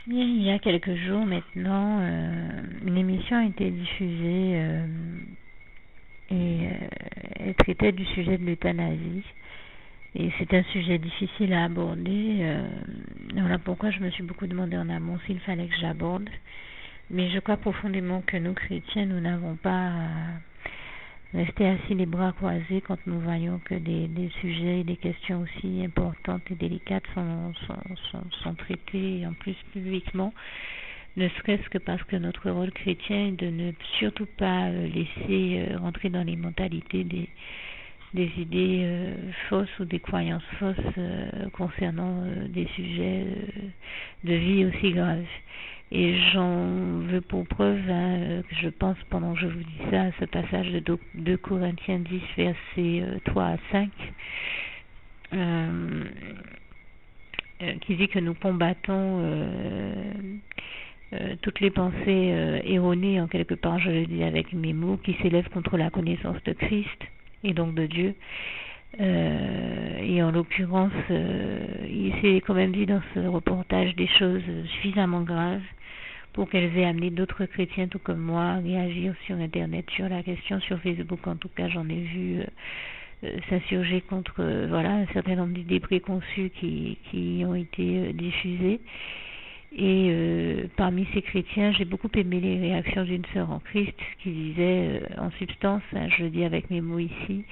Bien, il y a quelques jours maintenant, une émission a été diffusée et elle traitait du sujet de l'euthanasie. Et c'est un sujet difficile à aborder. Voilà pourquoi je me suis beaucoup demandé en amont s'il fallait que j'aborde. Mais je crois profondément que nous, chrétiens, nous n'avons pas à rester assis les bras croisés quand nous voyons que des sujets et des questions aussi importantes et délicates sont traités, en plus publiquement, ne serait-ce que parce que notre rôle chrétien est de ne surtout pas laisser rentrer dans les mentalités des idées fausses ou des croyances fausses concernant des sujets de vie aussi graves. Et j'en veux pour preuve, que je pense pendant que je vous dis ça, ce passage de 2 Corinthiens 10, versets 3 à 5, qui dit que nous combattons toutes les pensées erronées, en quelque part, je le dis avec mes mots, qui s'élèvent contre la connaissance de Christ et donc de Dieu. Et en l'occurrence, il s'est quand même dit dans ce reportage des choses suffisamment graves pour qu'elles aient amené d'autres chrétiens, tout comme moi, à réagir sur Internet, sur la question, sur Facebook en tout cas, j'en ai vu s'insurger contre un certain nombre d'idées préconçues qui ont été diffusées. Et parmi ces chrétiens, j'ai beaucoup aimé les réactions d'une sœur en Christ qui disait en substance, je le dis avec mes mots ici,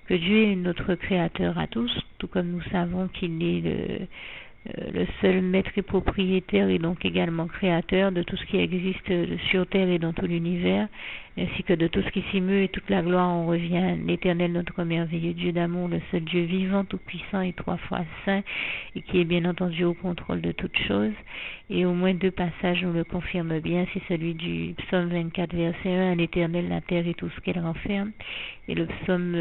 que Dieu est notre créateur à tous, tout comme nous savons qu'il est le seul maître et propriétaire et donc également créateur de tout ce qui existe sur terre et dans tout l'univers, ainsi que de tout ce qui s'y meut, et toute la gloire en revient l'Éternel, notre merveilleux Dieu d'amour, le seul Dieu vivant, tout-puissant et 3 fois saint, et qui est bien entendu au contrôle de toutes choses. Et au moins 2 passages nous le confirment bien, c'est celui du psaume 24 verset 1, l'Éternel, la terre et tout ce qu'elle renferme, et le psaume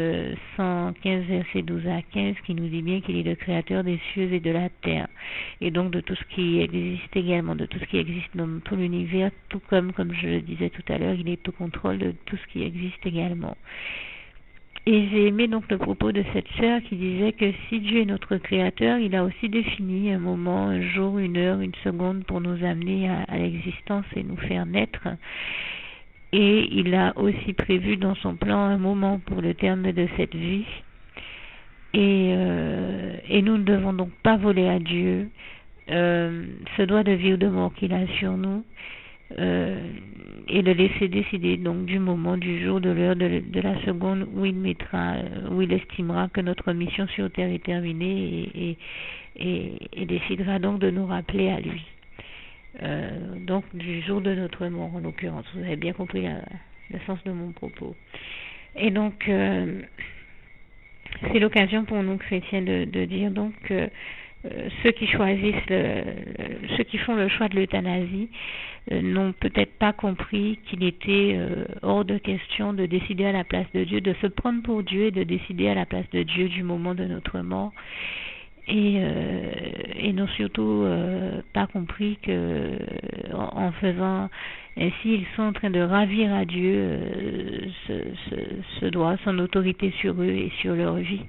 115 verset 12 à 15 qui nous dit bien qu'il est le créateur des cieux et de la terre, et donc de tout ce qui existe également, de tout ce qui existe dans tout l'univers, tout comme je le disais tout à l'heure, il est au contrôle de tout ce qui existe également. Et j'ai aimé donc le propos de cette sœur qui disait que si Dieu est notre créateur, il a aussi défini un moment, un jour, une heure, une seconde pour nous amener à l'existence et nous faire naître. Et il a aussi prévu dans son plan un moment pour le terme de cette vie. Et nous ne devons donc pas voler à Dieu ce droit de vie ou de mort qu'il a sur nous, et le laisser décider donc du moment, du jour, de l'heure, de la seconde où il mettra, où il estimera que notre mission sur terre est terminée, et décidera donc de nous rappeler à lui. Donc du jour de notre mort en l'occurrence. Vous avez bien compris le sens de mon propos. Et donc c'est l'occasion pour nous chrétiens de dire donc que ceux qui choisissent ceux qui font le choix de l'euthanasie n'ont peut-être pas compris qu'il était hors de question de décider à la place de Dieu, de se prendre pour Dieu et de décider à la place de Dieu du moment de notre mort. Et n'ont surtout pas compris que en faisant ainsi, ils sont en train de ravir à Dieu ce droit, son autorité sur eux et sur leur vie.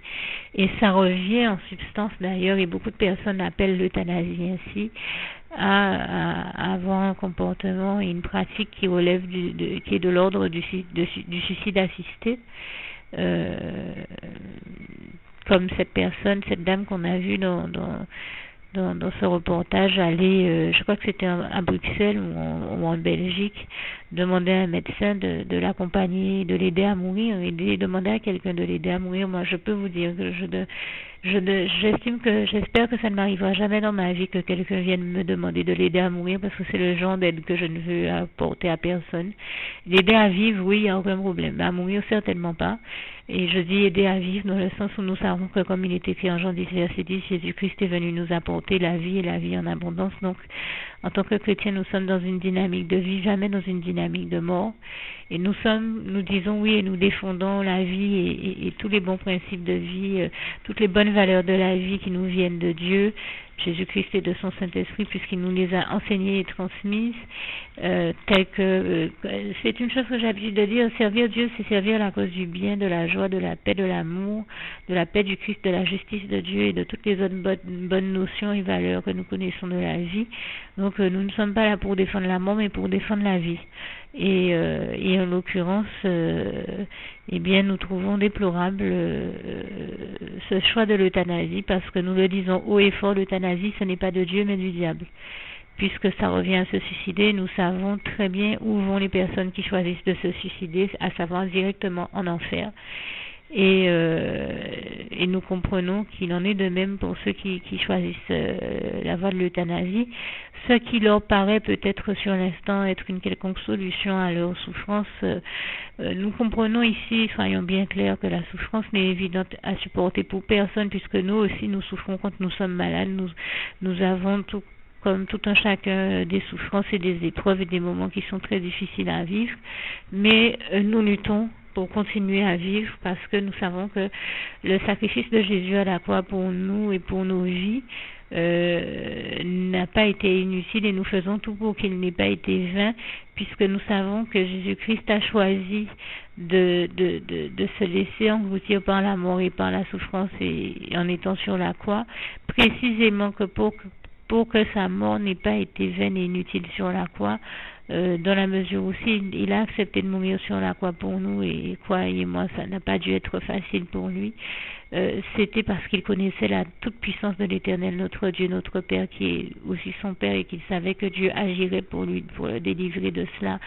Et ça revient en substance d'ailleurs, et beaucoup de personnes appellent l'euthanasie ainsi, à avoir un comportement et une pratique qui relève qui est de l'ordre du suicide assisté. Comme cette dame qu'on a vue dans ce reportage aller, je crois que c'était à Bruxelles ou en Belgique, demander à un médecin de l'accompagner, de l'aider à mourir, et demander à quelqu'un de l'aider à mourir. Moi, je peux vous dire que j'espère que ça ne m'arrivera jamais dans ma vie que quelqu'un vienne me demander de l'aider à mourir, parce que c'est le genre d'aide que je ne veux apporter à personne. L'aider à vivre, oui, il n'y a aucun problème, mais à mourir, certainement pas. Et je dis aider à vivre dans le sens où nous savons que, comme il est écrit en Jean 10, verset 10, Jésus-Christ est venu nous apporter la vie et la vie en abondance. Donc, en tant que chrétiens, nous sommes dans une dynamique de vie, jamais dans une dynamique de mort. Et nous disons oui et nous défendons la vie et tous les bons principes de vie, toutes les bonnes valeurs de la vie qui nous viennent de Dieu, Jésus-Christ et de son Saint-Esprit, puisqu'il nous les a enseignées et transmises, telles que c'est une chose que j'ai l'habitude de dire, servir Dieu, c'est servir à la cause du bien, de la joie, de la paix, de l'amour, de la paix du Christ, de la justice de Dieu et de toutes les autres bonnes notions et valeurs que nous connaissons de la vie. Donc nous ne sommes pas là pour défendre la mort, mais pour défendre la vie. Et en l'occurrence, eh bien, nous trouvons déplorable ce choix de l'euthanasie, parce que nous le disons haut et fort, l'euthanasie, ce n'est pas de Dieu, mais du diable. Puisque ça revient à se suicider, nous savons très bien où vont les personnes qui choisissent de se suicider, à savoir directement en enfer. Et nous comprenons qu'il en est de même pour ceux qui choisissent la voie de l'euthanasie. Ce qui leur paraît peut-être sur l'instant être une quelconque solution à leur souffrance, nous comprenons ici, soyons bien clairs, que la souffrance n'est évidente à supporter pour personne, puisque nous aussi nous souffrons quand nous sommes malades. Nous avons comme tout un chacun des souffrances et des épreuves et des moments qui sont très difficiles à vivre, mais nous luttons pour continuer à vivre, parce que nous savons que le sacrifice de Jésus à la croix pour nous et pour nos vies n'a pas été inutile, et nous faisons tout pour qu'il n'ait pas été vain, puisque nous savons que Jésus-Christ a choisi de se laisser engloutir par la mort et par la souffrance, et en étant sur la croix, précisément que pour que sa mort n'ait pas été vaine et inutile sur la croix, dans la mesure où il a accepté de mourir sur la croix pour nous, et croyez-moi, ça n'a pas dû être facile pour lui. C'était parce qu'il connaissait la toute puissance de l'Éternel, notre Dieu, notre Père, qui est aussi son Père, et qu'il savait que Dieu agirait pour lui, pour le délivrer de cela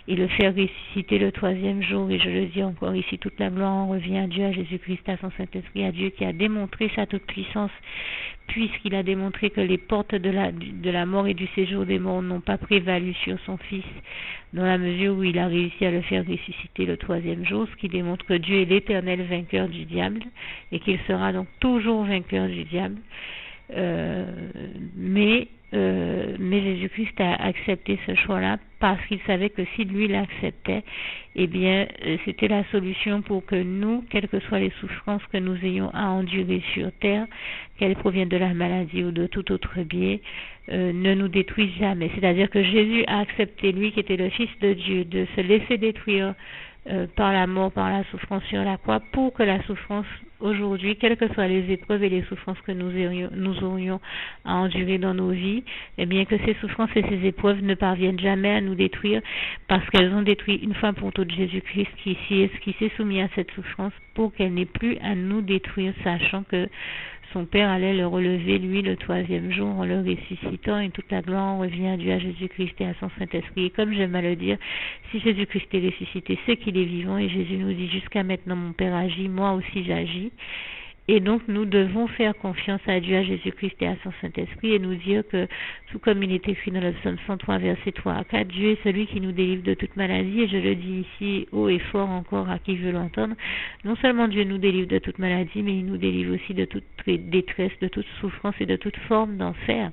et le faire ressusciter le troisième jour. Et je le dis encore ici, toute la gloire en revient à Dieu, à Jésus-Christ, à son Saint-Esprit, à Dieu qui a démontré sa toute puissance, puisqu'il a démontré que les portes de la mort et du séjour des morts n'ont pas prévalu sur son Fils, dans la mesure où il a réussi à le faire ressusciter le troisième jour, ce qui démontre que Dieu est l'éternel vainqueur du diable, et qu'il sera donc toujours vainqueur du diable. Mais Jésus-Christ a accepté ce choix-là parce qu'il savait que si lui l'acceptait, eh bien, c'était la solution pour que nous, quelles que soient les souffrances que nous ayons à endurer sur terre, qu'elles proviennent de la maladie ou de tout autre biais, ne nous détruisent jamais. C'est-à-dire que Jésus a accepté, lui qui était le Fils de Dieu, de se laisser détruire par la mort, par la souffrance sur la croix, pour que la souffrance aujourd'hui, quelles que soient les épreuves et les souffrances que nous aurions à endurer dans nos vies, eh bien que ces souffrances et ces épreuves ne parviennent jamais à nous détruire, parce qu'elles ont détruit une fois pour toutes Jésus-Christ qui s'est soumis à cette souffrance, pour qu'elle n'ait plus à nous détruire, sachant que son Père allait le relever, lui, le troisième jour, en le ressuscitant, et toute la gloire revient à Dieu, à Jésus-Christ et à son Saint-Esprit. Et comme j'aime à le dire, si Jésus-Christ est ressuscité, c'est qu'il est vivant, et Jésus nous dit, jusqu'à maintenant, mon Père agit, moi aussi j'agis. Et donc, nous devons faire confiance à Dieu, à Jésus-Christ et à son Saint-Esprit, et nous dire que, tout comme il est écrit dans le psaume 103, versets 3 à 4, Dieu est celui qui nous délivre de toute maladie, et je le dis ici haut et fort encore à qui veut l'entendre. Non seulement Dieu nous délivre de toute maladie, mais il nous délivre aussi de toute détresse, de toute souffrance et de toute forme d'enfer.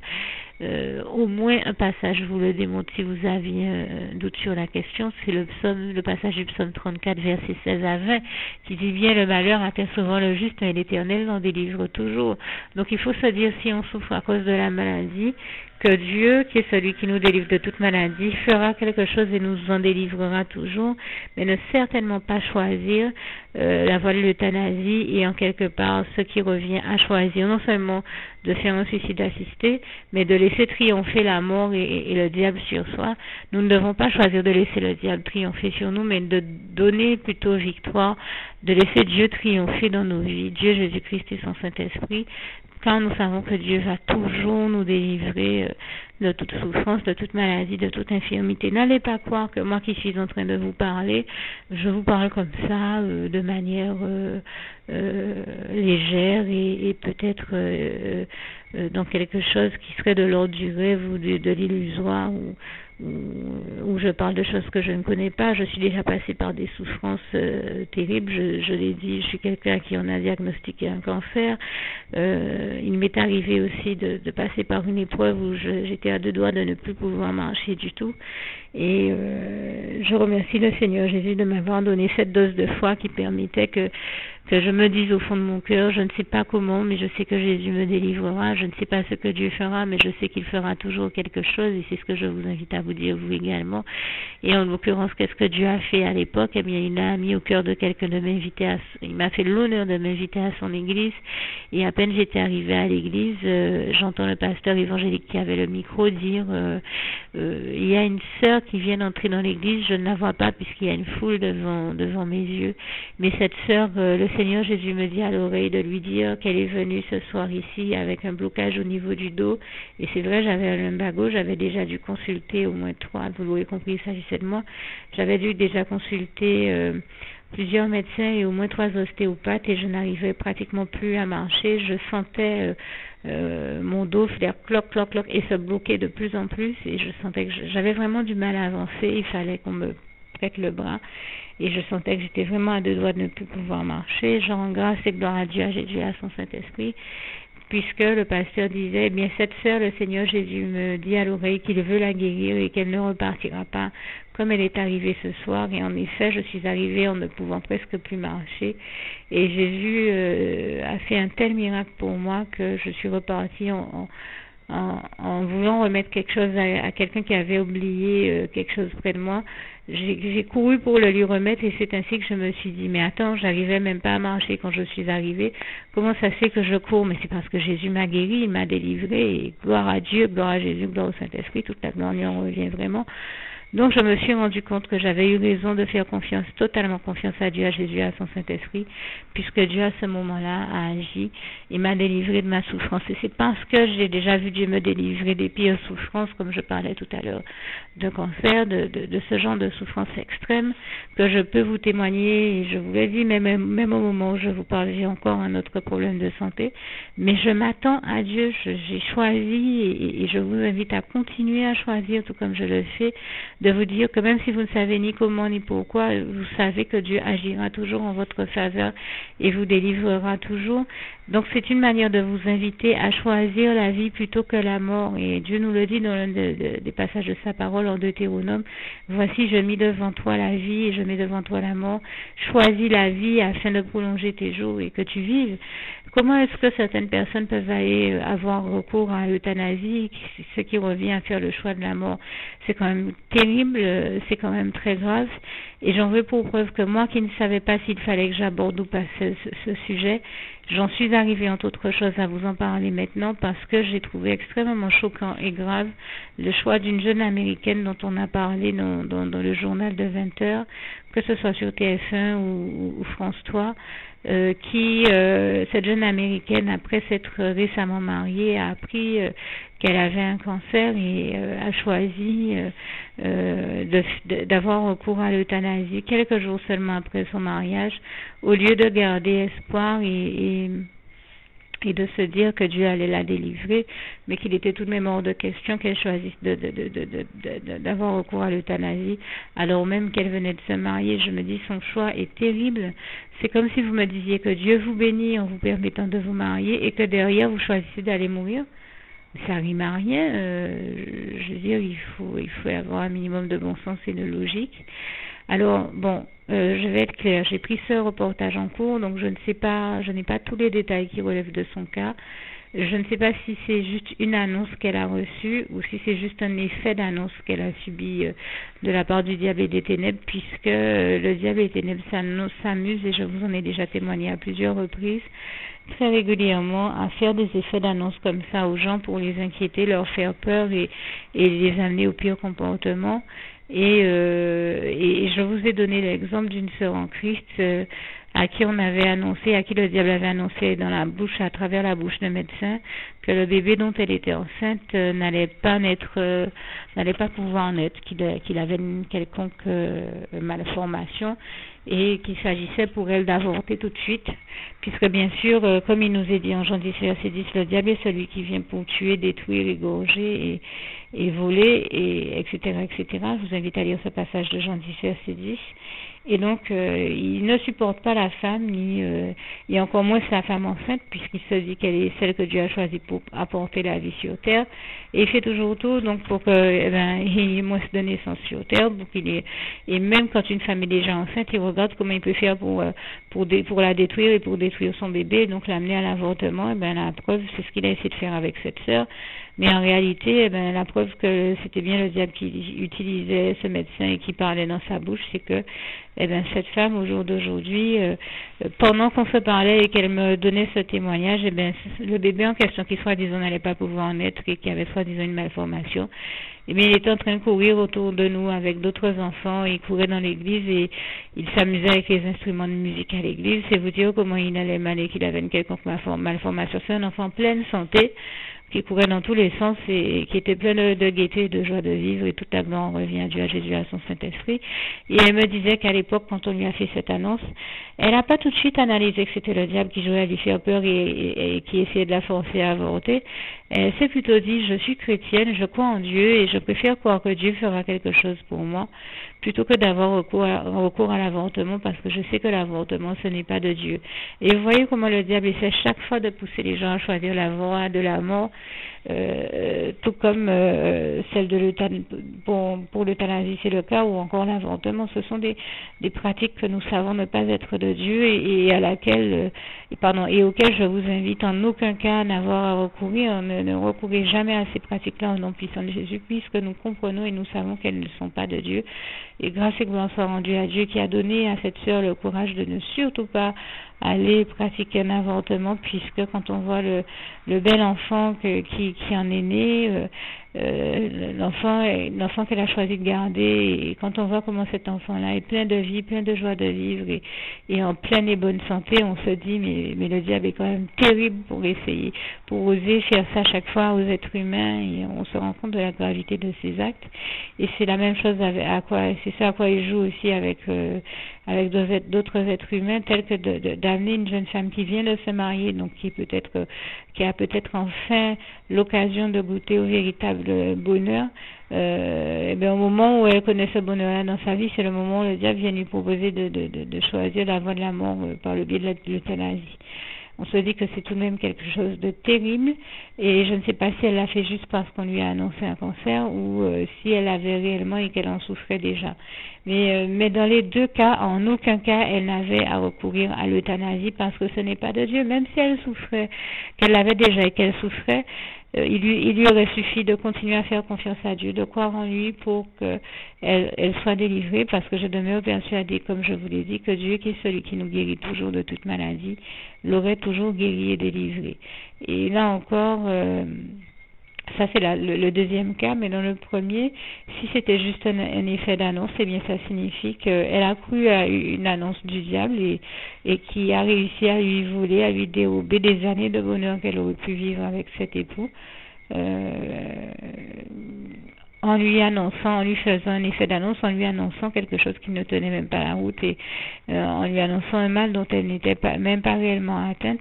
Au moins un passage vous le démontre si vous aviez un doute sur la question, c'est le passage du psaume 34, versets 16 à 20, qui dit bien: le malheur atteint souvent le juste, mais l'Éternel l'en délivre toujours. Donc il faut se dire, si on souffre à cause de la maladie, que Dieu, qui est celui qui nous délivre de toute maladie, fera quelque chose et nous en délivrera toujours, mais ne certainement pas choisir la voie de l'euthanasie, et en quelque part ce qui revient à choisir non seulement de faire un suicide assisté, mais de laisser triompher la mort et le diable sur soi. Nous ne devons pas choisir de laisser le diable triompher sur nous, mais de donner plutôt victoire, de laisser Dieu triompher dans nos vies, Dieu, Jésus-Christ et son Saint-Esprit, car nous savons que Dieu va toujours nous délivrer de toute souffrance, de toute maladie, de toute infirmité. N'allez pas croire que moi qui suis en train de vous parler, je vous parle comme ça, de manière légère et peut-être dans quelque chose qui serait de l'ordre du rêve ou de l'illusoire, où je parle de choses que je ne connais pas. Je suis déjà passée par des souffrances terribles. Je l'ai dit, je suis quelqu'un qui en a diagnostiqué un cancer. Il m'est arrivé aussi de passer par une épreuve où j'étais à deux doigts de ne plus pouvoir marcher du tout. Et je remercie le Seigneur Jésus de m'avoir donné cette dose de foi qui permettait que que je me dise au fond de mon cœur, je ne sais pas comment, mais je sais que Jésus me délivrera, je ne sais pas ce que Dieu fera, mais je sais qu'il fera toujours quelque chose, et c'est ce que je vous invite à vous dire vous également. Et en l'occurrence, qu'est-ce que Dieu a fait à l'époque? Eh bien, il a mis au cœur de quelqu'un de m'inviter il m'a fait l'honneur de m'inviter à son église, et à peine j'étais arrivée à l'église, j'entends le pasteur évangélique qui avait le micro dire il y a une sœur qui vient d'entrer dans l'église, je ne la vois pas puisqu'il y a une foule devant mes yeux, mais cette sœur, le Seigneur Jésus me dit à l'oreille de lui dire qu'elle est venue ce soir ici avec un blocage au niveau du dos, et c'est vrai, j'avais un lumbago, j'avais déjà dû consulter au moins 3, vous l'aurez compris, il s'agissait de moi, j'avais dû déjà consulter plusieurs médecins et au moins 3 ostéopathes, et je n'arrivais pratiquement plus à marcher, je sentais mon dos faire cloc cloc cloc et se bloquer de plus en plus, et je sentais que j'avais vraiment du mal à avancer, il fallait qu'on me prête le bras, et je sentais que j'étais vraiment à 2 doigts de ne plus pouvoir marcher. Je rends grâce et gloire à Dieu, à Jésus, à son Saint-Esprit, puisque le pasteur disait, eh bien cette sœur, le Seigneur Jésus me dit à l'oreille qu'il veut la guérir et qu'elle ne repartira pas comme elle est arrivée ce soir. Et en effet, je suis arrivée en ne pouvant presque plus marcher, et Jésus a fait un tel miracle pour moi que je suis repartie en voulant remettre quelque chose à quelqu'un qui avait oublié quelque chose près de moi. J'ai couru pour le lui remettre, et c'est ainsi que je me suis dit, mais attends, j'arrivais même pas à marcher quand je suis arrivée, comment ça se fait que je cours? Mais c'est parce que Jésus m'a guéri, il m'a délivré, et gloire à Dieu, gloire à Jésus, gloire au Saint-Esprit, toute la gloire lui en revient vraiment. Donc je me suis rendu compte que j'avais eu raison de faire confiance, totalement confiance à Dieu, à Jésus, à son Saint-Esprit, puisque Dieu à ce moment-là a agi et m'a délivré de ma souffrance. Et c'est parce que j'ai déjà vu Dieu me délivrer des pires souffrances, comme je parlais tout à l'heure, de cancer, de ce genre de souffrance extrême, que je peux vous témoigner, et je vous l'ai dit, même au moment où je vous parle, j'ai encore un autre problème de santé, mais je m'attends à Dieu, j'ai choisi, et je vous invite à continuer à choisir, tout comme je le fais, de vous dire que même si vous ne savez ni comment ni pourquoi, vous savez que Dieu agira toujours en votre faveur et vous délivrera toujours. Donc c'est une manière de vous inviter à choisir la vie plutôt que la mort, et Dieu nous le dit dans l'un des passages de sa parole en Deutéronome, voici je mis devant toi la vie et je mets devant toi la mort, choisis la vie afin de prolonger tes jours et que tu vives. Comment est-ce que certaines personnes peuvent aller avoir recours à l'euthanasie, ce qui revient à faire le choix de la mort? C'est quand même terrible, c'est quand même très grave, et j'en veux pour preuve que moi qui ne savais pas s'il fallait que j'aborde ou pas ce sujet, j'en suis arrivée entre autres choses à vous en parler maintenant parce que j'ai trouvé extrêmement choquant et grave le choix d'une jeune américaine dont on a parlé dans le journal de 20h, que ce soit sur TF1 ou France 3, cette jeune américaine, après s'être récemment mariée, a appris qu'elle avait un cancer et a choisi d'avoir recours à l'euthanasie quelques jours seulement après son mariage, au lieu de garder espoir et de se dire que Dieu allait la délivrer, mais qu'il était tout de même hors de question qu'elle choisisse d'avoir recours à l'euthanasie, alors même qu'elle venait de se marier. Je me dis, son choix est terrible. C'est comme si vous me disiez que Dieu vous bénit en vous permettant de vous marier et que derrière vous choisissez d'aller mourir. Ça rime à rien. Je veux dire, il faut avoir un minimum de bon sens et de logique. Alors, bon, je vais être claire, j'ai pris ce reportage en cours, donc je n'ai pas tous les détails qui relèvent de son cas. Je ne sais pas si c'est juste une annonce qu'elle a reçue ou si c'est juste un effet d'annonce qu'elle a subi de la part du diable et des ténèbres, puisque le diable et les ténèbres s'amusent, et je vous en ai déjà témoigné à plusieurs reprises, très régulièrement, à faire des effets d'annonce comme ça aux gens pour les inquiéter, leur faire peur et les amener au pire comportement. Et je vous ai donné l'exemple d'une sœur en Christ à qui le diable avait annoncé dans la bouche, à travers la bouche de médecin, que le bébé dont elle était enceinte n'allait pas pouvoir naître, qu'il avait une quelconque malformation, et qu'il s'agissait pour elle d'avorter tout de suite, puisque bien sûr, comme il nous est dit en Jean 10, verset 10, le diable est celui qui vient pour tuer, détruire, égorger et voler, et etc., etc. Je vous invite à lire ce passage de Jean 10, verset 10. Et donc, il ne supporte pas la femme, et encore moins sa femme enceinte, puisqu'il se dit qu'elle est celle que Dieu a choisie pour apporter la vie sur terre. Et il fait toujours tout, donc pour qu'il y ait moins de naissance sur terre, et même quand une femme est déjà enceinte, il regarde comment il peut faire pour la détruire et pour détruire son bébé, donc l'amener à l'avortement. Et ben la preuve, c'est ce qu'il a essayé de faire avec cette sœur. Mais en réalité, la preuve que c'était bien le diable qui utilisait ce médecin et qui parlait dans sa bouche, c'est que cette femme, au jour d'aujourd'hui, pendant qu'on se parlait et qu'elle me donnait ce témoignage, le bébé en question, qui soi-disant n'allait pas pouvoir en être et qui avait soi-disant une malformation, il était en train de courir autour de nous avec d'autres enfants. Il courait dans l'église et il s'amusait avec les instruments de musique à l'église. C'est vous dire comment il allait mal et qu'il avait une quelconque malformation. C'est un enfant plein de santé, qui courait dans tous les sens et qui était plein de gaieté et de joie de vivre, et toute la gloire revient à Dieu, à Jésus, à son Saint-Esprit. Et elle me disait qu'à l'époque, quand on lui a fait cette annonce, elle n'a pas tout de suite analysé que c'était le diable qui jouait à lui faire peur et qui essayait de la forcer à avorter. Elle s'est plutôt dit, je suis chrétienne, je crois en Dieu et je préfère croire que Dieu fera quelque chose pour moi, plutôt que d'avoir recours à l'avortement, parce que je sais que l'avortement, ce n'est pas de Dieu. Et vous voyez comment le diable essaie chaque fois de pousser les gens à choisir la voie de la mort, tout comme celle de l'euthanasie, pour l'euthanasie c'est le cas, ou encore l'avortement. Ce sont des pratiques que nous savons ne pas être de Dieu et auxquelles je vous invite en aucun cas à n'avoir à recourir. Ne recourez jamais à ces pratiques-là au nom puissant de Jésus, puisque nous comprenons et nous savons qu'elles ne sont pas de Dieu. Et grâce et gloire soit rendue à Dieu qui a donné à cette sœur le courage de ne surtout pas aller pratiquer un avortement, puisque quand on voit le bel enfant qui en est né, l'enfant qu'elle a choisi de garder, et quand on voit comment cet enfant-là est plein de vie, plein de joie de vivre et en pleine et bonne santé, on se dit mais le diable est quand même terrible pour oser faire ça chaque fois aux êtres humains, et on se rend compte de la gravité de ses actes. Et c'est la même chose c'est ça à quoi il joue aussi avec d'autres êtres humains, tels que d'amener une jeune femme qui vient de se marier, donc qui a peut-être enfin l'occasion de goûter au véritable bonheur. Au moment où elle connaît ce bonheur-là dans sa vie, c'est le moment où le diable vient lui proposer de choisir la voie de la mort par le biais de l'euthanasie. On se dit que c'est tout de même quelque chose de terrible, et je ne sais pas si elle l'a fait juste parce qu'on lui a annoncé un cancer ou si elle l'avait réellement et qu'elle en souffrait déjà. Mais dans les deux cas, en aucun cas, elle n'avait à recourir à l'euthanasie, parce que ce n'est pas de Dieu. Même si elle souffrait, qu'elle l'avait déjà et qu'elle souffrait, il lui aurait suffi de continuer à faire confiance à Dieu, de croire en lui pour qu'elle soit délivrée, parce que je demeure persuadée, comme je vous l'ai dit, que Dieu, qui est celui qui nous guérit toujours de toute maladie, l'aurait toujours guéri et délivré. Et là encore, ça c'est le deuxième cas, mais dans le premier, si c'était juste un effet d'annonce, eh bien ça signifie qu'elle a cru à une annonce du diable et qui a réussi à lui voler, à lui dérober des années de bonheur qu'elle aurait pu vivre avec cet époux, en lui faisant un effet d'annonce, en lui annonçant quelque chose qui ne tenait même pas la route, et en lui annonçant un mal dont elle n'était même pas réellement atteinte,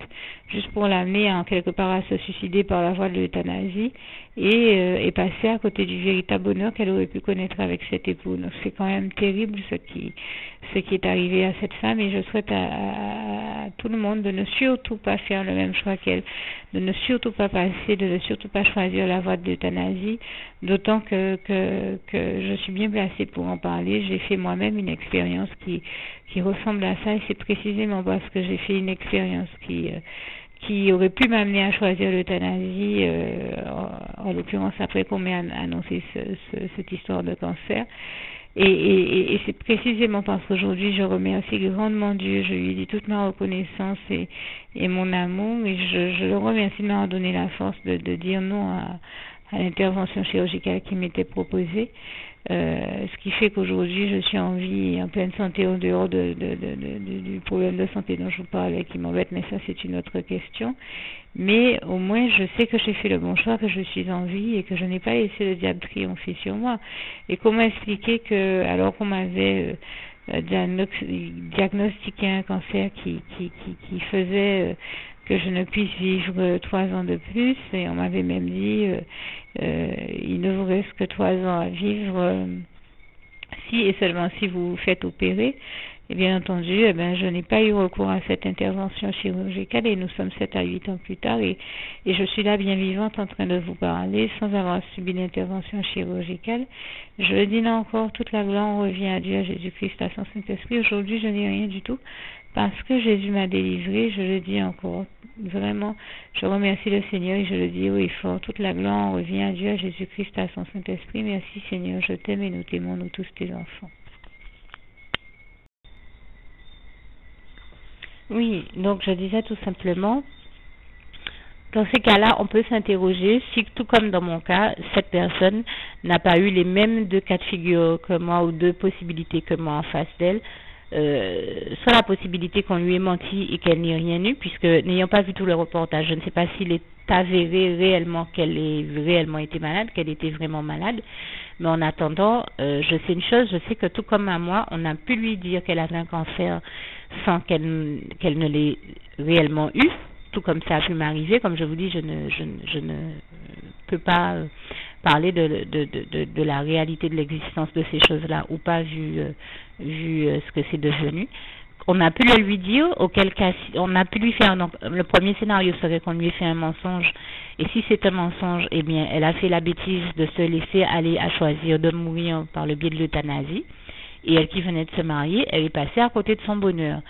juste pour l'amener en quelque part à se suicider par la voie de l'euthanasie et passer à côté du véritable bonheur qu'elle aurait pu connaître avec cet époux. Donc c'est quand même terrible ce qui est arrivé à cette femme, et je souhaite à tout le monde de ne surtout pas faire le même choix qu'elle, de ne surtout pas choisir la voie de l'euthanasie, d'autant que je suis bien placée pour en parler. J'ai fait moi-même une expérience qui ressemble à ça, et c'est précisément parce que j'ai fait une expérience qui aurait pu m'amener à choisir l'euthanasie, en l'occurrence après qu'on m'ait annoncé cette histoire de cancer. Et c'est précisément parce qu'aujourd'hui je remercie grandement Dieu, je lui dis toute ma reconnaissance et mon amour, et je le remercie de m'avoir donné la force de dire non à l'intervention chirurgicale qui m'était proposée. Ce qui fait qu'aujourd'hui je suis en vie et en pleine santé, en dehors du problème de santé dont je vous parlais qui m'embête, mais ça c'est une autre question. Mais au moins je sais que j'ai fait le bon choix, que je suis en vie et que je n'ai pas laissé le diable triompher sur moi. Et comment expliquer que, alors qu'on m'avait diagnostiqué un cancer qui faisait que je ne puisse vivre 3 ans de plus, et on m'avait même dit il ne vous reste que 3 ans à vivre si et seulement si vous vous faites opérer. Et bien entendu, je n'ai pas eu recours à cette intervention chirurgicale et nous sommes 7 à 8 ans plus tard et je suis là bien vivante en train de vous parler sans avoir subi d'intervention chirurgicale. Je le dis là encore, toute la gloire revient à Dieu, à Jésus-Christ, à son Saint-Esprit. Aujourd'hui, je n'ai rien du tout parce que Jésus m'a délivré, je le dis encore. Vraiment, je remercie le Seigneur et je le dis haut et fort. Toute la gloire revient à Dieu, à Jésus-Christ, à son Saint-Esprit. Merci Seigneur, je t'aime et nous t'aimons, nous tous tes enfants. Oui, donc je disais tout simplement, dans ces cas-là, on peut s'interroger si, tout comme dans mon cas, cette personne n'a pas eu les mêmes deux cas de figure que moi ou deux possibilités que moi en face d'elle, soit la possibilité qu'on lui ait menti et qu'elle n'ait rien eu, puisque n'ayant pas vu tout le reportage, je ne sais pas s'il est avéré réellement qu'elle ait réellement été malade, qu'elle était vraiment malade, mais en attendant, je sais une chose, je sais que tout comme à moi, on a pu lui dire qu'elle avait un cancer sans qu'elle ne l'ait réellement eu, tout comme ça a pu m'arriver. Comme je vous dis, je ne peux pas parler de la réalité de l'existence de ces choses-là ou pas vu ce que c'est devenu. On a pu le lui dire, auquel cas on a pu lui faire le premier scénario serait qu'on lui ait fait un mensonge, et si c'est un mensonge, eh bien elle a fait la bêtise de se laisser aller à choisir de mourir par le biais de l'euthanasie, et elle qui venait de se marier, elle est passée à côté de son bonheur.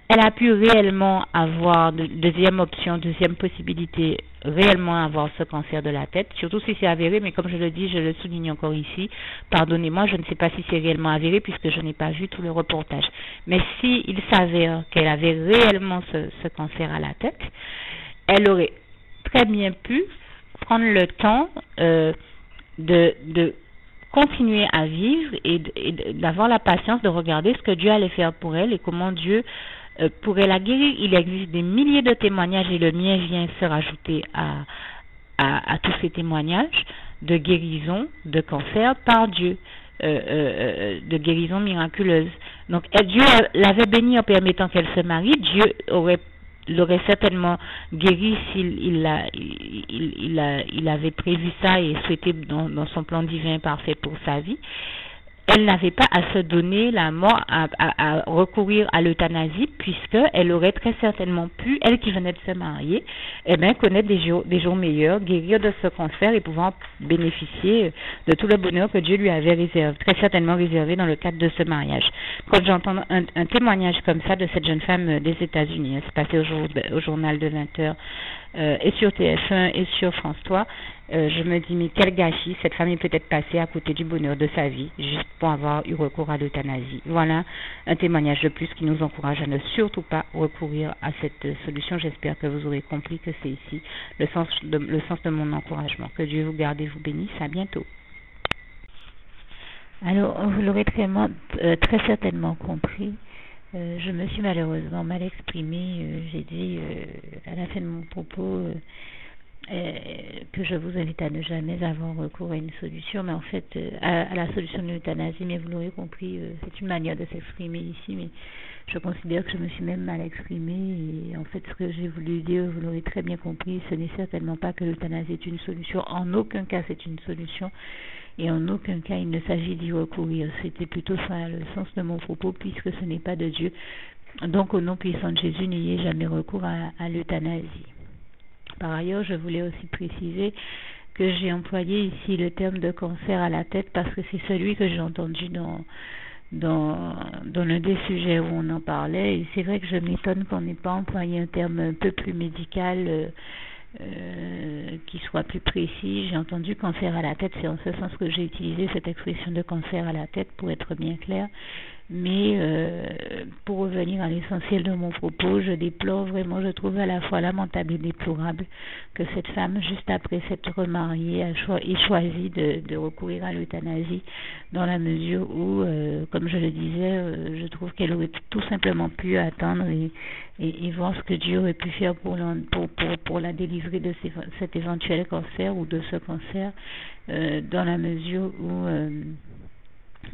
Elle a pu réellement avoir, deuxième option, deuxième possibilité, réellement avoir ce cancer de la tête, surtout si c'est avéré, mais comme je le dis, je le souligne encore ici, pardonnez-moi, je ne sais pas si c'est réellement avéré puisque je n'ai pas vu tout le reportage. Mais si il s'avère qu'elle avait réellement ce cancer à la tête, elle aurait très bien pu prendre le temps de continuer à vivre et d'avoir la patience de regarder ce que Dieu allait faire pour elle et comment Dieu pourrait la guérir. Il existe des milliers de témoignages et le mien vient se rajouter à tous ces témoignages de guérison, de cancer par Dieu, de guérison miraculeuse. Donc Dieu l'avait bénie en permettant qu'elle se marie. Dieu l'aurait certainement guéri s'il avait prévu ça et souhaité dans son plan divin parfait pour sa vie. Elle n'avait pas à se donner la mort, à recourir à l'euthanasie, puisqu'elle aurait très certainement pu, elle qui venait de se marier, connaître des jours meilleurs, guérir de ce cancer et pouvoir bénéficier de tout le bonheur que Dieu lui avait réservé, très certainement réservé dans le cadre de ce mariage. Quand j'entends un témoignage comme ça de cette jeune femme des États-Unis, c'est passé au journal de 20h, et sur TF1 et sur France 3, je me dis, mais quel gâchis, cette femme est peut-être passée à côté du bonheur de sa vie, juste pour avoir eu recours à l'euthanasie. Voilà un témoignage de plus qui nous encourage à ne surtout pas recourir à cette solution. J'espère que vous aurez compris que c'est ici le sens de mon encouragement. Que Dieu vous garde et vous bénisse. À bientôt. Alors, vous l'aurez très certainement compris. Je me suis malheureusement mal exprimée. J'ai dit à la fin de mon propos que je vous invite à ne jamais avoir recours à une solution, mais en fait à la solution de l'euthanasie, mais vous l'aurez compris, c'est une manière de s'exprimer ici, mais je considère que je me suis même mal exprimée, et en fait ce que j'ai voulu dire, vous l'aurez très bien compris, ce n'est certainement pas que l'euthanasie est une solution, en aucun cas c'est une solution, et en aucun cas il ne s'agit d'y recourir. C'était plutôt ça le sens de mon propos, puisque ce n'est pas de Dieu. Donc au nom puissant de Jésus, n'ayez jamais recours à l'euthanasie. Par ailleurs, je voulais aussi préciser que j'ai employé ici le terme de cancer à la tête parce que c'est celui que j'ai entendu dans l'un des sujets où on en parlait. Et c'est vrai que je m'étonne qu'on n'ait pas employé un terme un peu plus médical qui soit plus précis. J'ai entendu cancer à la tête, c'est en ce sens que j'ai utilisé cette expression de cancer à la tête pour être bien clair. Mais pour revenir à l'essentiel de mon propos, je déplore vraiment, je trouve à la fois lamentable et déplorable que cette femme, juste après s'être remariée, ait choisi de recourir à l'euthanasie, dans la mesure où, comme je le disais, je trouve qu'elle aurait tout simplement pu attendre et voir ce que Dieu aurait pu faire pour la délivrer de cet éventuel cancer ou de ce cancer, dans la mesure où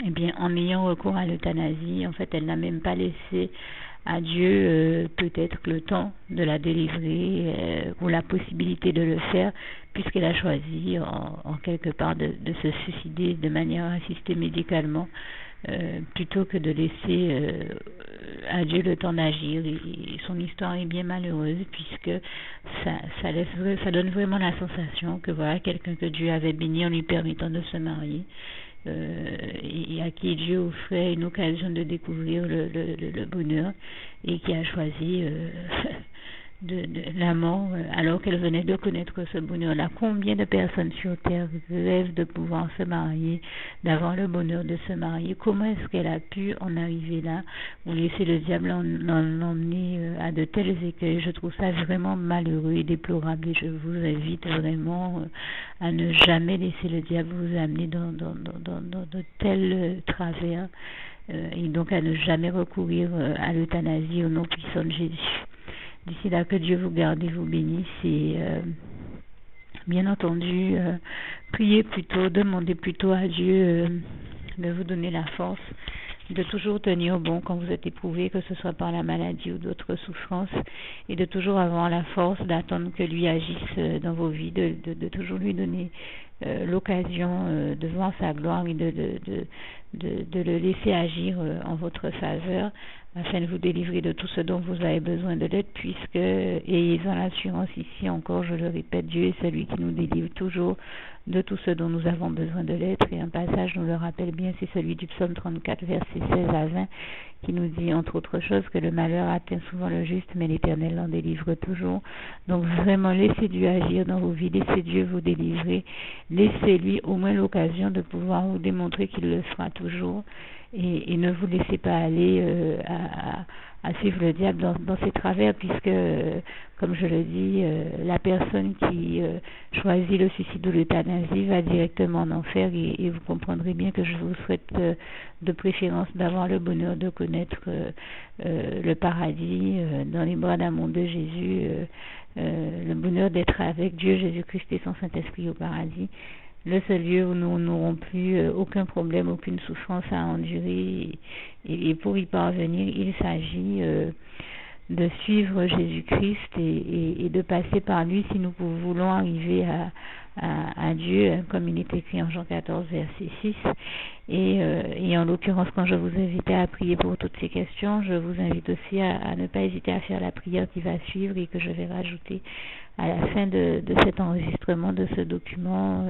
eh bien, en ayant recours à l'euthanasie, en fait, elle n'a même pas laissé à Dieu peut-être le temps de la délivrer ou la possibilité de le faire, puisqu'elle a choisi en quelque part de se suicider de manière assistée médicalement, plutôt que de laisser à Dieu le temps d'agir. Son histoire est bien malheureuse puisque ça donne vraiment la sensation que voilà quelqu'un que Dieu avait béni en lui permettant de se marier. Et à qui Dieu offrait une occasion de découvrir le bonheur et qui a choisi de la mort alors qu'elle venait de connaître ce bonheur-là. Combien de personnes sur terre rêvent de pouvoir se marier, d'avoir le bonheur de se marier? Comment est-ce qu'elle a pu en arriver là ou laisser le diable l'emmener à de tels écueils? Je trouve ça vraiment malheureux et déplorable et je vous invite vraiment à ne jamais laisser le diable vous amener dans de tels travers et donc à ne jamais recourir à l'euthanasie au nom puissant de Jésus. D'ici là, que Dieu vous garde et vous bénisse et bien entendu, priez plutôt, demandez plutôt à Dieu de vous donner la force de toujours tenir bon quand vous êtes éprouvé, que ce soit par la maladie ou d'autres souffrances, et de toujours avoir la force d'attendre que lui agisse dans vos vies, de toujours lui donner l'occasion de voir sa gloire et de le laisser agir en votre faveur, afin de vous délivrer de tout ce dont vous avez besoin de l'aide, puisque, ayez-en l'assurance ici encore, je le répète, Dieu est celui qui nous délivre toujours de tout ce dont nous avons besoin de l'aide. Et un passage nous le rappelle bien, c'est celui du psaume 34, versets 16 à 20, qui nous dit, entre autres choses, que le malheur atteint souvent le juste, mais l'Éternel l'en délivre toujours. Donc vraiment, laissez Dieu agir dans vos vies, laissez Dieu vous délivrer, laissez-lui au moins l'occasion de pouvoir vous démontrer qu'il le fera toujours. Et ne vous laissez pas aller à suivre le diable dans ses travers, puisque, comme je le dis, la personne qui choisit le suicide ou l'euthanasie va directement en enfer, et vous comprendrez bien que je vous souhaite de préférence d'avoir le bonheur de connaître le paradis dans les bras d'amour de Jésus, le bonheur d'être avec Dieu, Jésus-Christ et son Saint-Esprit au paradis. Le seul lieu où nous n'aurons plus aucun problème, aucune souffrance à endurer, et pour y parvenir, il s'agit de suivre Jésus-Christ et de passer par lui si nous voulons arriver à Dieu, comme il est écrit en Jean 14, verset 6. Et en l'occurrence, quand je vous invite à prier pour toutes ces questions, je vous invite aussi à ne pas hésiter à faire la prière qui va suivre et que je vais rajouter à la fin de cet enregistrement de ce document.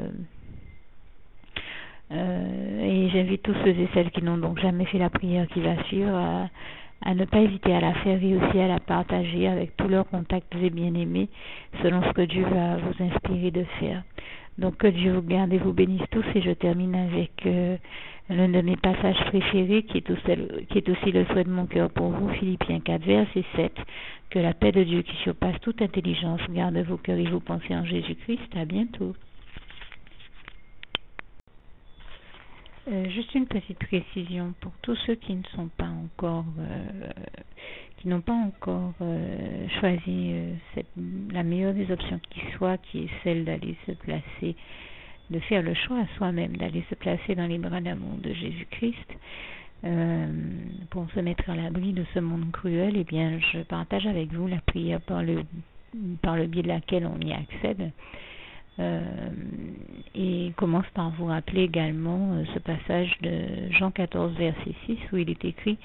Et j'invite tous ceux et celles qui n'ont donc jamais fait la prière qui va suivre à ne pas hésiter à la faire et aussi à la partager avec tous leurs contacts et bien-aimés selon ce que Dieu va vous inspirer de faire. Donc que Dieu vous garde et vous bénisse tous, et je termine avec l'un de mes passages préférés qui est aussi le souhait de mon cœur pour vous, Philippiens 4, verset 7. Que la paix de Dieu qui surpasse toute intelligence garde vos cœurs et vos pensées en Jésus-Christ. À bientôt. Juste une petite précision pour tous ceux qui ne sont pas encore, qui n'ont pas encore choisi la meilleure des options qui soit, qui est celle d'aller se placer, de faire le choix à soi-même, d'aller se placer dans les bras d'amour de Jésus-Christ, pour se mettre à l'abri de ce monde cruel. Eh bien, je partage avec vous la prière par le biais de laquelle on y accède. Et commence par vous rappeler également ce passage de Jean 14, verset 6, où il est écrit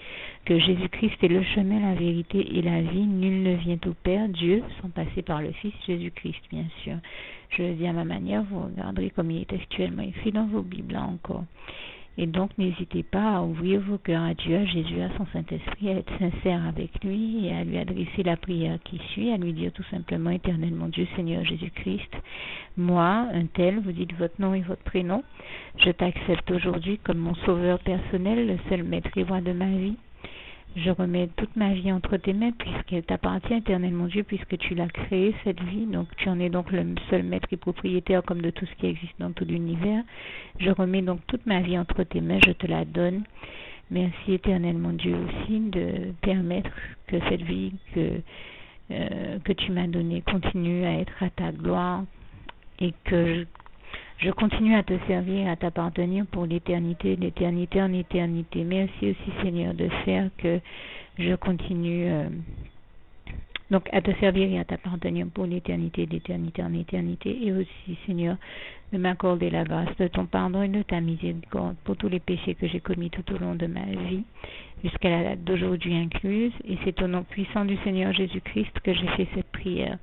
que Jésus-Christ est le chemin, la vérité et la vie. Nul ne vient au Père, Dieu, sans passer par le Fils Jésus-Christ, bien sûr. Je le dis à ma manière, vous regarderez comme il est textuellement écrit dans vos Bibles là encore. Et donc, n'hésitez pas à ouvrir vos cœurs à Dieu, à Jésus, à son Saint-Esprit, à être sincère avec lui et à lui adresser la prière qui suit, à lui dire tout simplement: Éternel mon Dieu, Seigneur Jésus-Christ, moi, un tel, vous dites votre nom et votre prénom, je t'accepte aujourd'hui comme mon sauveur personnel, le seul maître et roi de ma vie. Je remets toute ma vie entre tes mains, puisqu'elle t'appartient, Éternel mon Dieu, puisque tu l'as créée, cette vie. Donc tu en es donc le seul maître et propriétaire comme de tout ce qui existe dans tout l'univers. Je remets donc toute ma vie entre tes mains, je te la donne. Merci, Éternel mon Dieu, aussi de permettre que cette vie que tu m'as donnée continue à être à ta gloire, et que je continue à te servir, à t'appartenir pour l'éternité, d'éternité en éternité. Merci aussi, Seigneur, de faire que je continue Donc, à te servir et à t'appartenir pour l'éternité, d'éternité en éternité. Et aussi, Seigneur, de m'accorder la grâce de ton pardon et de ta miséricorde pour tous les péchés que j'ai commis tout au long de ma vie, jusqu'à la date d'aujourd'hui incluse. Et c'est au nom puissant du Seigneur Jésus-Christ que j'ai fait cette prière.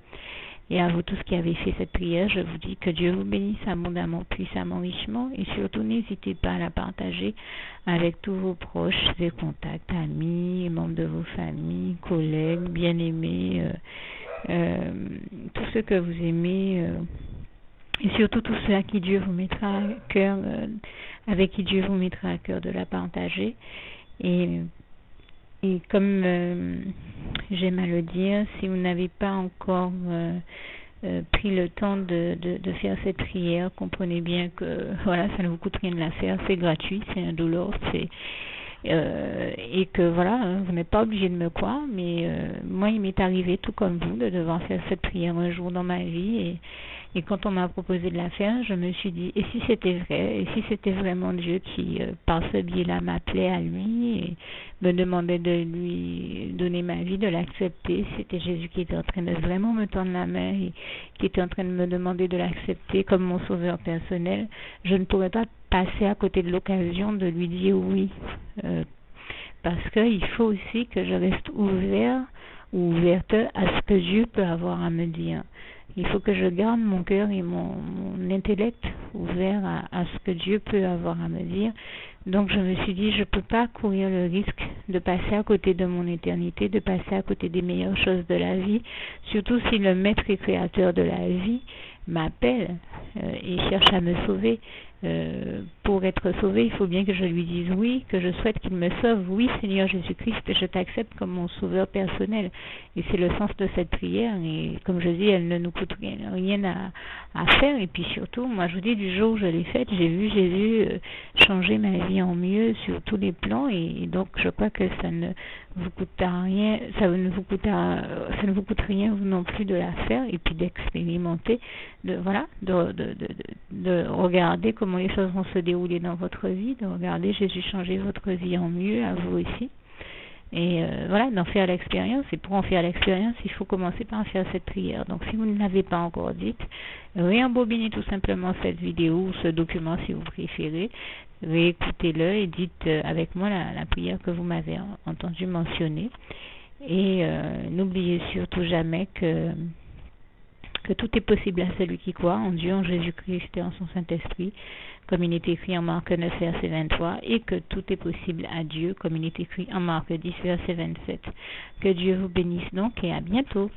Et à vous tous qui avez fait cette prière, je vous dis que Dieu vous bénisse abondamment, puissamment, richement. Et surtout, n'hésitez pas à la partager avec tous vos proches et contacts, amis, membres de vos familles, collègues, bien-aimés, tous ceux que vous aimez. Et surtout tous ceux à qui Dieu vous mettra à cœur, avec qui Dieu vous mettra à cœur de la partager. Et comme j'aime à le dire, si vous n'avez pas encore pris le temps de faire cette prière, comprenez bien que voilà, ça ne vous coûte rien de la faire, c'est gratuit, c'est indolore, et que voilà, vous n'êtes pas obligé de me croire, mais moi il m'est arrivé tout comme vous de devoir faire cette prière un jour dans ma vie, et quand on m'a proposé de la faire, je me suis dit, et si c'était vrai, et si c'était vraiment Dieu qui, par ce biais-là, m'appelait à lui et me demandait de lui donner ma vie, de l'accepter, c'était Jésus qui était en train de vraiment me tendre la main et qui était en train de me demander de l'accepter comme mon sauveur personnel, je ne pourrais pas passer à côté de l'occasion de lui dire oui, parce qu'il faut aussi que je reste ouvert ou ouverte à ce que Dieu peut avoir à me dire. Il faut que je garde mon cœur et mon intellect ouvert à ce que Dieu peut avoir à me dire. Donc je me suis dit, je ne peux pas courir le risque de passer à côté de mon éternité, de passer à côté des meilleures choses de la vie, surtout si le maître et créateur de la vie m'appelle et cherche à me sauver. Pour être sauvé, il faut bien que je lui dise oui, que je souhaite qu'il me sauve. Oui, Seigneur Jésus-Christ, je t'accepte comme mon sauveur personnel. Et c'est le sens de cette prière. Et comme je dis, elle ne nous coûte rien à faire. Et puis surtout, moi je vous dis, du jour où je l'ai faite, j'ai vu Jésus changer ma vie en mieux sur tous les plans. Et donc je crois que ça ne vous coûtera rien, ça ne vous coûte rien vous non plus de la faire et puis d'expérimenter, de regarder comment les choses vont se dérouler dans votre vie, de regarder Jésus changer votre vie en mieux, à vous aussi. Et voilà, d'en faire l'expérience. Et pour en faire l'expérience, il faut commencer par faire cette prière. Donc si vous ne l'avez pas encore dite, réembobinez tout simplement cette vidéo ou ce document si vous préférez, réécoutez-le et dites avec moi la prière que vous m'avez entendu mentionner. Et n'oubliez surtout jamais que tout est possible à celui qui croit en Dieu, en Jésus-Christ et en son Saint-Esprit, comme il est écrit en Marc 9, verset 23, et que tout est possible à Dieu, comme il est écrit en Marc 10, verset 27. Que Dieu vous bénisse donc et à bientôt.